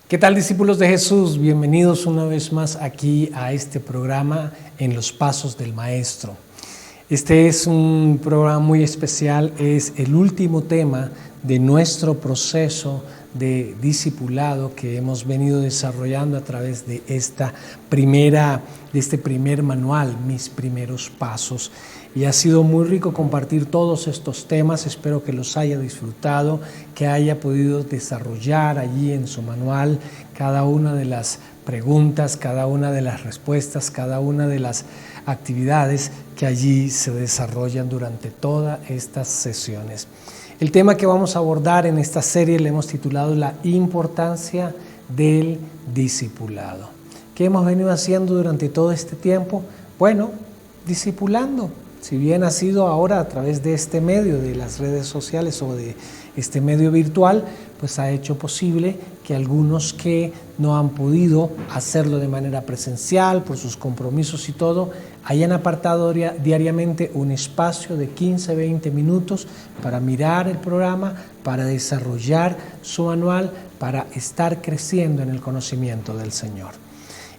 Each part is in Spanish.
¿Qué tal, discípulos de Jesús? Bienvenidos una vez más aquí a este programa En los Pasos del Maestro. Este es un programa muy especial, es el último tema de nuestro proceso de discipulado que hemos venido desarrollando a través de este primer manual, Mis Primeros Pasos. Y ha sido muy rico compartir todos estos temas, espero que los haya disfrutado, que haya podido desarrollar allí en su manual cada una de las preguntas, cada una de las respuestas, cada una de las actividades que allí se desarrollan durante todas estas sesiones. El tema que vamos a abordar en esta serie le hemos titulado La importancia del discipulado. ¿Qué hemos venido haciendo durante todo este tiempo? Bueno, discipulando. Si bien ha sido ahora a través de este medio, de las redes sociales o de este medio virtual, pues ha hecho posible que algunos que no han podido hacerlo de manera presencial por sus compromisos y todo, hayan apartado diariamente un espacio de 15-20 minutos para mirar el programa, para desarrollar su manual, para estar creciendo en el conocimiento del Señor.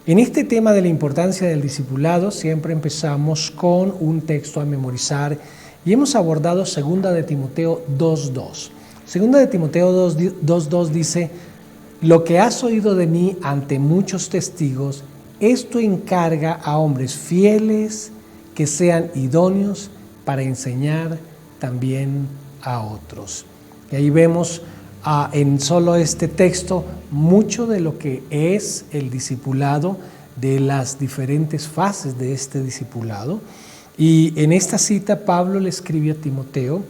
En este tema de la importancia del discipulado siempre empezamos con un texto a memorizar y hemos abordado 2 de Timoteo 2.2. 2 de Timoteo 2.2 dice: lo que has oído de mí ante muchos testigos, esto encarga a hombres fieles que sean idóneos para enseñar también a otros. Y ahí vemos en solo este texto mucho de lo que es el discipulado, de las diferentes fases de este discipulado. Y en esta cita Pablo le escribe a Timoteo,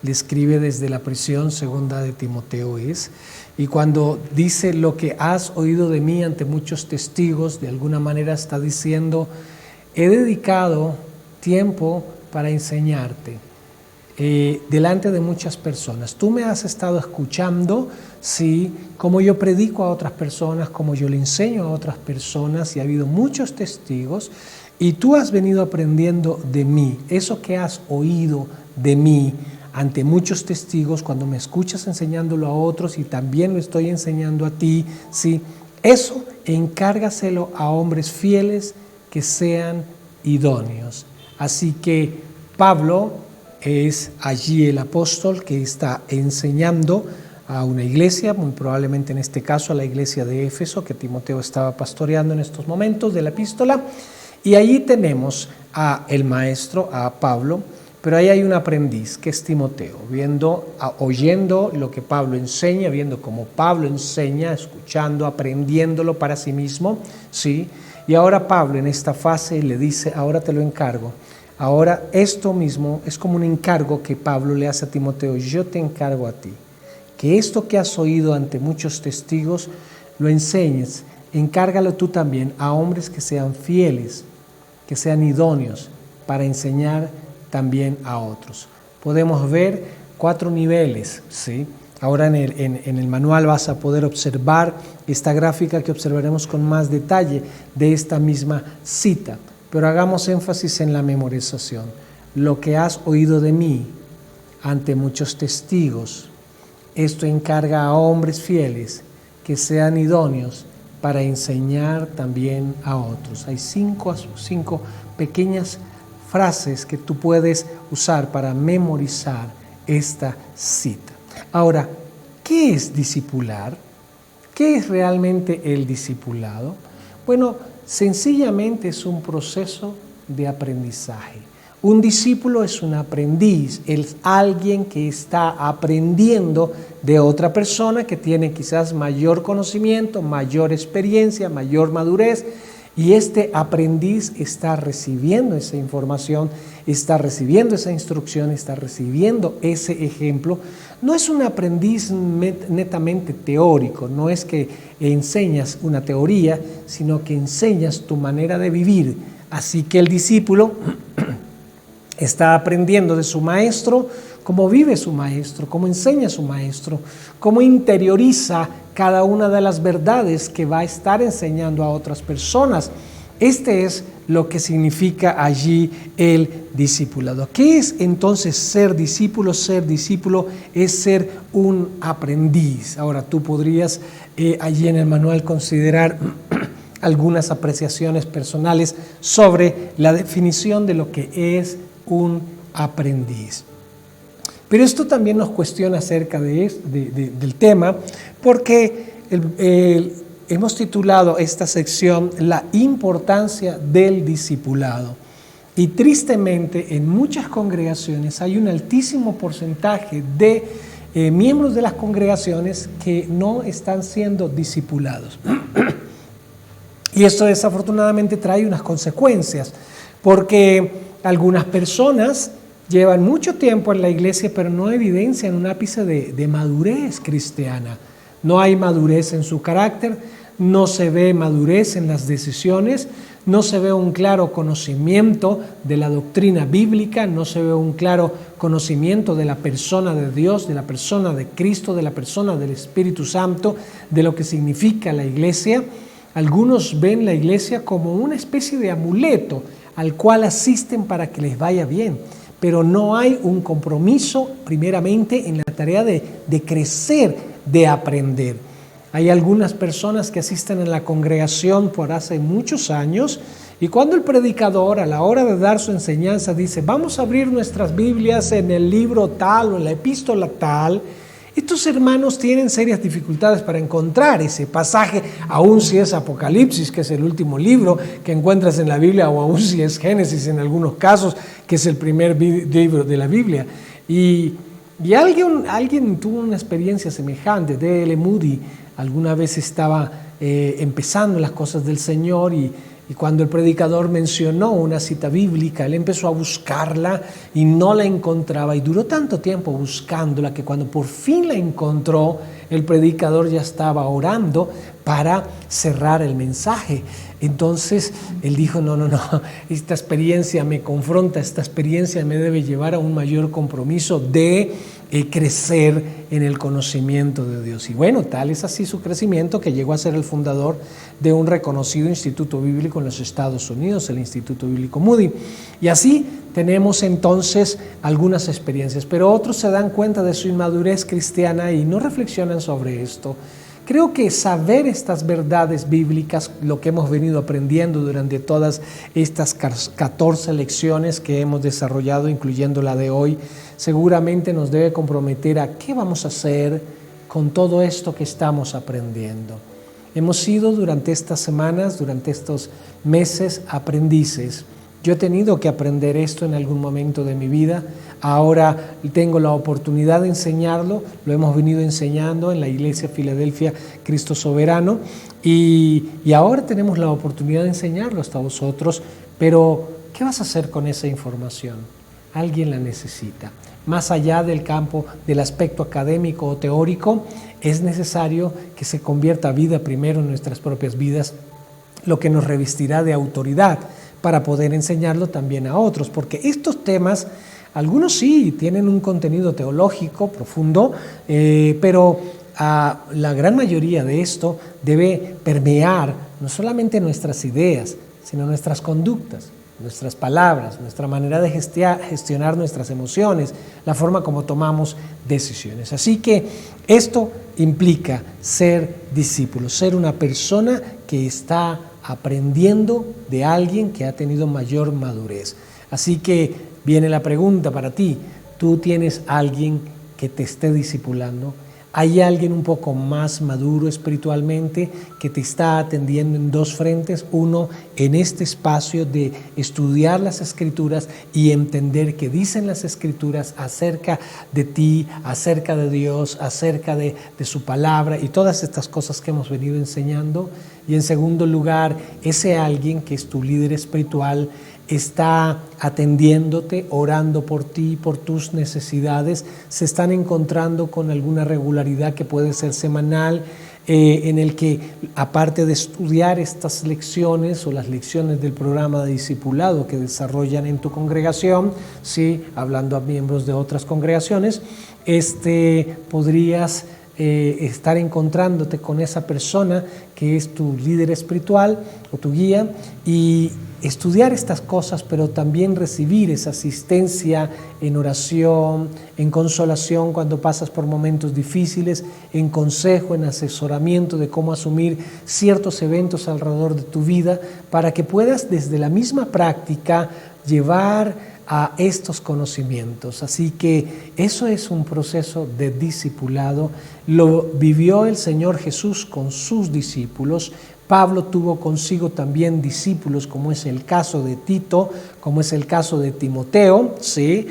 le escribe desde la prisión, 2 de Timoteo es, y cuando dice lo que has oído de mí ante muchos testigos, de alguna manera está diciendo: he dedicado tiempo para enseñarte delante de muchas personas. Tú me has estado escuchando, sí, como yo predico a otras personas, como yo le enseño a otras personas, y ha habido muchos testigos, y tú has venido aprendiendo de mí. Eso que has oído de mí ante muchos testigos, cuando me escuchas enseñándolo a otros y también lo estoy enseñando a ti, sí, eso encárgaselo a hombres fieles que sean idóneos. Así que Pablo es allí el apóstol que está enseñando a una iglesia, muy probablemente en este caso a la iglesia de Éfeso, que Timoteo estaba pastoreando en estos momentos de la epístola, y allí tenemos a el maestro, a Pablo, pero ahí hay un aprendiz que es Timoteo, oyendo lo que Pablo enseña, viendo cómo Pablo enseña, escuchando, aprendiéndolo para sí mismo, ¿sí? Y ahora Pablo en esta fase le dice: ahora te lo encargo. Ahora esto mismo es como un encargo que Pablo le hace a Timoteo: yo te encargo a ti, que esto que has oído ante muchos testigos lo enseñes, encárgalo tú también a hombres que sean fieles, que sean idóneos para enseñar también a otros. Podemos ver 4 niveles, ¿sí? Ahora en el manual vas a poder observar esta gráfica que observaremos con más detalle de esta misma cita. Pero hagamos énfasis en la memorización. Lo que has oído de mí ante muchos testigos, esto encarga a hombres fieles que sean idóneos para enseñar también a otros. Hay 5 pequeñas frases que tú puedes usar para memorizar esta cita. Ahora, ¿qué es discipular? ¿Qué es realmente el discipulado? Bueno, sencillamente es un proceso de aprendizaje. Un discípulo es un aprendiz, es alguien que está aprendiendo de otra persona que tiene quizás mayor conocimiento, mayor experiencia, mayor madurez, y este aprendiz está recibiendo esa información, está recibiendo esa instrucción, está recibiendo ese ejemplo. No es un aprendiz netamente teórico, no es que enseñas una teoría, sino que enseñas tu manera de vivir. Así que el discípulo está aprendiendo de su maestro, cómo vive su maestro, cómo enseña su maestro, cómo interioriza cada una de las verdades que va a estar enseñando a otras personas. Este es lo que significa allí el discipulado. ¿Qué es entonces ser discípulo? Ser discípulo es ser un aprendiz. Ahora, tú podrías allí en el manual considerar algunas apreciaciones personales sobre la definición de lo que es un aprendiz. Pero esto también nos cuestiona acerca del tema, porque hemos titulado esta sección La importancia del discipulado. Y tristemente en muchas congregaciones hay un altísimo porcentaje de miembros de las congregaciones que no están siendo discipulados. Y esto desafortunadamente trae unas consecuencias, porque algunas personas llevan mucho tiempo en la iglesia, pero no evidencian un ápice de madurez cristiana. No hay madurez en su carácter, no se ve madurez en las decisiones, no se ve un claro conocimiento de la doctrina bíblica, no se ve un claro conocimiento de la persona de Dios, de la persona de Cristo, de la persona del Espíritu Santo, de lo que significa la iglesia. Algunos ven la iglesia como una especie de amuleto al cual asisten para que les vaya bien, pero no hay un compromiso primeramente en la tarea de crecer, de aprender. Hay algunas personas que asisten a la congregación por hace muchos años y cuando el predicador a la hora de dar su enseñanza dice vamos a abrir nuestras Biblias en el libro tal o en la epístola tal, estos hermanos tienen serias dificultades para encontrar ese pasaje, aun si es Apocalipsis, que es el último libro que encuentras en la Biblia, o aun si es Génesis en algunos casos, que es el primer libro de la Biblia. Y alguien tuvo una experiencia semejante. D.L. Moody alguna vez estaba empezando las cosas del Señor y cuando el predicador mencionó una cita bíblica, él empezó a buscarla y no la encontraba y duró tanto tiempo buscándola que cuando por fin la encontró, el predicador ya estaba orando para cerrar el mensaje. Entonces él dijo, no, esta experiencia me confronta, esta experiencia me debe llevar a un mayor compromiso de crecer en el conocimiento de Dios. Y bueno, tal es así su crecimiento que llegó a ser el fundador de un reconocido instituto bíblico en los Estados Unidos, el Instituto Bíblico Moody. Y así tenemos entonces algunas experiencias, pero otros se dan cuenta de su inmadurez cristiana y no reflexionan sobre esto. Creo que saber estas verdades bíblicas, lo que hemos venido aprendiendo durante todas estas 14 lecciones que hemos desarrollado, incluyendo la de hoy, seguramente nos debe comprometer a qué vamos a hacer con todo esto que estamos aprendiendo. Hemos sido durante estas semanas, durante estos meses, aprendices. Yo he tenido que aprender esto en algún momento de mi vida. Ahora tengo la oportunidad de enseñarlo. Lo hemos venido enseñando en la Iglesia Filadelfia Cristo Soberano. Y ahora tenemos la oportunidad de enseñarlo hasta vosotros. Pero, ¿qué vas a hacer con esa información? Alguien la necesita. Más allá del campo, del aspecto académico o teórico, es necesario que se convierta vida primero en nuestras propias vidas, lo que nos revestirá de autoridad para poder enseñarlo también a otros, porque estos temas, algunos sí tienen un contenido teológico profundo, pero la gran mayoría de esto debe permear no solamente nuestras ideas, sino nuestras conductas, nuestras palabras, nuestra manera de gestionar nuestras emociones, la forma como tomamos decisiones. Así que esto implica ser discípulo, ser una persona que está aprendiendo de alguien que ha tenido mayor madurez. Así que viene la pregunta para ti, ¿tú tienes alguien que te esté discipulando? ¿Hay alguien un poco más maduro espiritualmente que te está atendiendo en dos frentes? Uno, en este espacio de estudiar las Escrituras y entender qué dicen las Escrituras acerca de ti, acerca de Dios, acerca de su palabra y todas estas cosas que hemos venido enseñando. Y en segundo lugar, ese alguien que es tu líder espiritual está atendiéndote, orando por ti, por tus necesidades, se están encontrando con alguna regularidad que puede ser semanal, en el que aparte de estudiar estas lecciones o las lecciones del programa de discipulado que desarrollan en tu congregación, sí, hablando a miembros de otras congregaciones, podrías estar encontrándote con esa persona que es tu líder espiritual o tu guía y estudiar estas cosas, pero también recibir esa asistencia en oración, en consolación cuando pasas por momentos difíciles, en consejo, en asesoramiento de cómo asumir ciertos eventos alrededor de tu vida, para que puedas desde la misma práctica llevar a estos conocimientos. Así que eso es un proceso de discipulado. Lo vivió el Señor Jesús con sus discípulos. Pablo tuvo consigo también discípulos, como es el caso de Tito, como es el caso de Timoteo, ¿sí?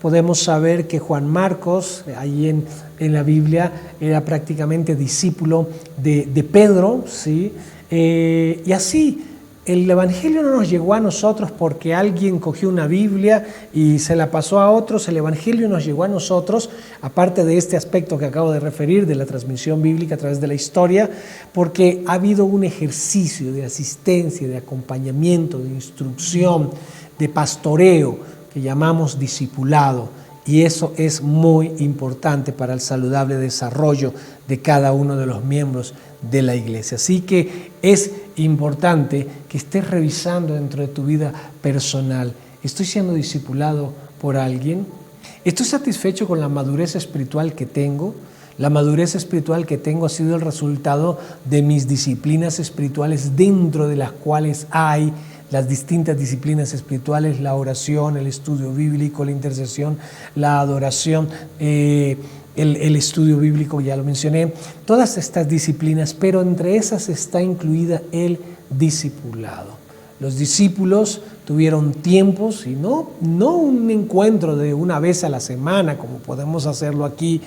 Podemos saber que Juan Marcos, ahí en la Biblia, era prácticamente discípulo de Pedro, ¿sí? Y así, el Evangelio no nos llegó a nosotros porque alguien cogió una Biblia y se la pasó a otros. El Evangelio nos llegó a nosotros, aparte de este aspecto que acabo de referir, de la transmisión bíblica a través de la historia, porque ha habido un ejercicio de asistencia, de acompañamiento, de instrucción, de pastoreo, que llamamos discipulado. Y eso es muy importante para el saludable desarrollo de cada uno de los miembros de la iglesia. Así que es importante que estés revisando dentro de tu vida personal. ¿Estoy siendo discipulado por alguien? ¿Estoy satisfecho con la madurez espiritual que tengo? La madurez espiritual que tengo ha sido el resultado de mis disciplinas espirituales, dentro de las cuales hay las distintas disciplinas espirituales: la oración, el estudio bíblico, la intercesión, la adoración, el estudio bíblico, ya lo mencioné, todas estas disciplinas, pero entre esas está incluida el discipulado. Los discípulos tuvieron tiempos, y no un encuentro de una vez a la semana, como podemos hacerlo aquí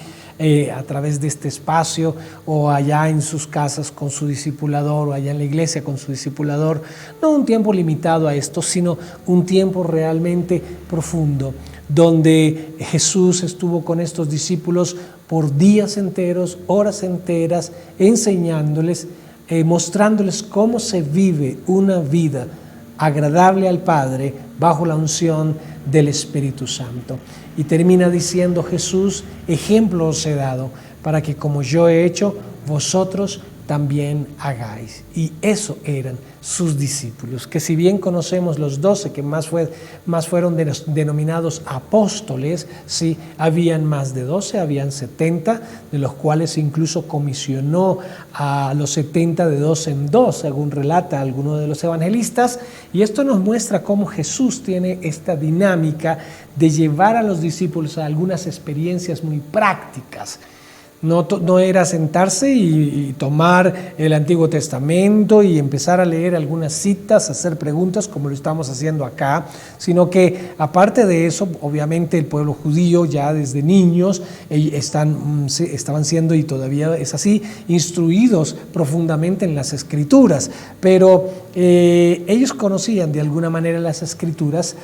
a través de este espacio, o allá en sus casas con su discipulador, o allá en la iglesia con su discipulador. No un tiempo limitado a esto, sino un tiempo realmente profundo, donde Jesús estuvo con estos discípulos por días enteros, horas enteras, enseñándoles, mostrándoles cómo se vive una vida agradable al Padre bajo la unción del Espíritu Santo. Y termina diciendo Jesús: ejemplo os he dado, para que como yo he hecho, vosotros también hagáis. Y eso eran sus discípulos, que si bien conocemos los 12 que más fueron denominados apóstoles, sí, habían más de 12, habían 70, de los cuales incluso comisionó a los 70 de 2 en 2, según relata alguno de los evangelistas. Y esto nos muestra cómo Jesús tiene esta dinámica de llevar a los discípulos a algunas experiencias muy prácticas. No era sentarse y tomar el Antiguo Testamento y empezar a leer algunas citas, hacer preguntas como lo estamos haciendo acá, sino que aparte de eso, obviamente el pueblo judío ya desde niños estaban siendo, y todavía es así, instruidos profundamente en las Escrituras, pero ellos conocían de alguna manera las Escrituras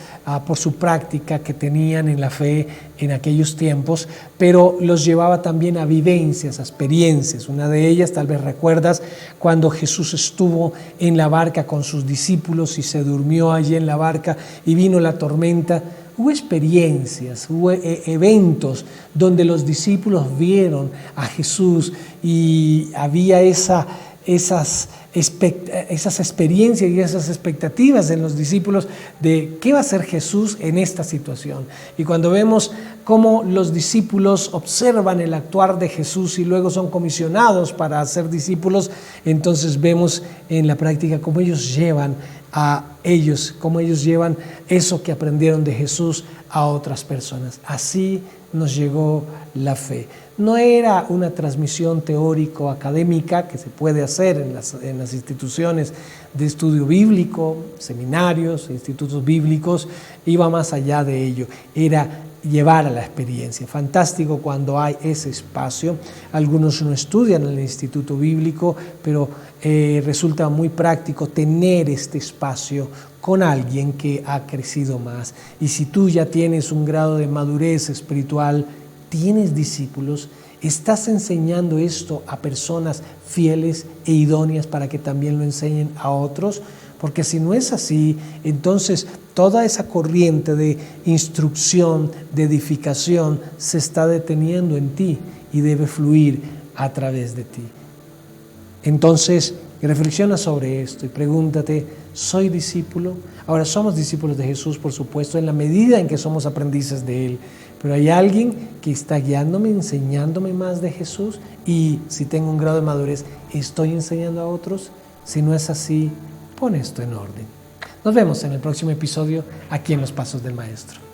por su práctica que tenían en la fe en aquellos tiempos, pero los llevaba también a vivencias, a experiencias. Una de ellas, tal vez recuerdas, cuando Jesús estuvo en la barca con sus discípulos y se durmió allí en la barca y vino la tormenta. Hubo experiencias, hubo eventos donde los discípulos vieron a Jesús y había esas experiencias y esas expectativas en los discípulos de qué va a hacer Jesús en esta situación. Y cuando vemos cómo los discípulos observan el actuar de Jesús y luego son comisionados para ser discípulos, entonces vemos en la práctica cómo ellos llevan eso que aprendieron de Jesús a otras personas. Así nos llegó la fe. No era una transmisión teórico-académica que se puede hacer en las instituciones de estudio bíblico, seminarios, institutos bíblicos, iba más allá de ello, era llevar a la experiencia. Fantástico cuando hay ese espacio. Algunos no estudian en el instituto bíblico, pero resulta muy práctico tener este espacio con alguien que ha crecido más. Y si tú ya tienes un grado de madurez espiritual, tienes discípulos, estás enseñando esto a personas fieles e idóneas para que también lo enseñen a otros, porque si no es así, entonces toda esa corriente de instrucción, de edificación, se está deteniendo en ti y debe fluir a través de ti. Entonces, reflexiona sobre esto y pregúntate, ¿soy discípulo? Ahora, somos discípulos de Jesús, por supuesto, en la medida en que somos aprendices de Él. Pero hay alguien que está guiándome, enseñándome más de Jesús, y si tengo un grado de madurez, ¿estoy enseñando a otros? Si no es así, pon esto en orden. Nos vemos en el próximo episodio aquí en Los Pasos del Maestro.